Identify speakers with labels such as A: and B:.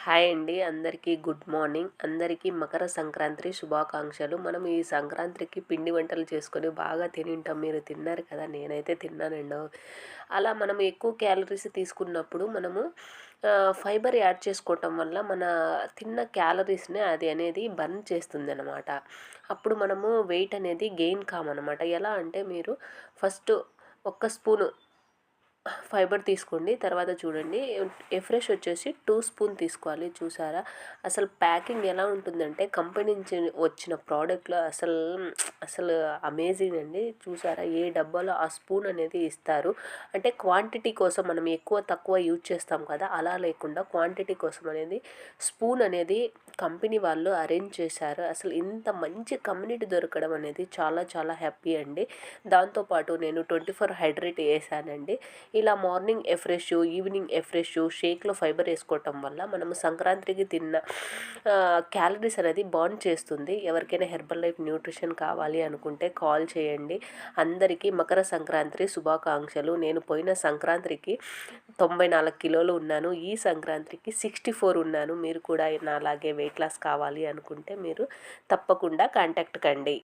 A: Hi అండి, అందరికీ good morning. అందరికీ మకర సంక్రాంతి శుభాకాంక్షలు. మనం ఈ సంక్రాంతికి పిండి వంటలు చేసుకొని బాగా తినింటాం. మీరు తిన్నారు కదా, నేనైతే తిన్నానండి. అలా మనం ఎక్కువ క్యాలరీస్ తీసుకున్నప్పుడు మనము ఫైబర్ యాడ్ చేసుకోవటం వల్ల మన తిన్న క్యాలరీస్ని అది అనేది బర్న్ చేస్తుంది అనమాట. అప్పుడు మనము వెయిట్ అనేది గెయిన్ కామన్నమాట. ఎలా అంటే మీరు ఫస్ట్ ఒక్క స్పూను ఫైబర్ తీసుకోండి. తర్వాత చూడండి, ఎఫ్రెష్ వచ్చేసి 2 స్పూన్ తీసుకోవాలి. చూసారా అసలు ప్యాకింగ్ ఎలా ఉంటుందంటే, కంపెనీ నుంచి వచ్చిన ప్రోడక్ట్లో అసలు అసలు అమేజింగ్ అండి. చూసారా ఏ డబ్బాలో ఆ స్పూన్ అనేది ఇస్తారు. అంటే క్వాంటిటీ కోసం మనం ఎక్కువ తక్కువ యూజ్ చేస్తాం కదా, అలా లేకుండా క్వాంటిటీ కోసం అనేది స్పూన్ అనేది కంపెనీ వాళ్ళు అరేంజ్ చేశారు. అసలు ఇంత మంచి కమ్యూనిటీ దొరకడం అనేది చాలా చాలా హ్యాపీ అండి. దాంతోపాటు నేను 24 హైడ్రేట్ వేసానండి. ఇలా మార్నింగ్ ఎఫ్రెష్, ఈవినింగ్ ఎఫ్రెష్, షేక్లో ఫైబర్ వేసుకోవటం వల్ల మనము సంక్రాంతికి తిన్న క్యాలరీస్ అనేది బర్న్ చేస్తుంది. ఎవరికైనా హెర్బల్ లైఫ్ న్యూట్రిషన్ కావాలి అనుకుంటే కాల్ చేయండి. అందరికీ మకర సంక్రాంతి శుభాకాంక్షలు. నేను పోయిన సంక్రాంతికి 94 కిలోలు ఉన్నాను. ఈ సంక్రాంతికి 64 ఉన్నాను. మీరు కూడా నాలాగే వెయిట్ లాస్ కావాలి అనుకుంటే మీరు తప్పకుండా కాంటాక్ట్ కండి.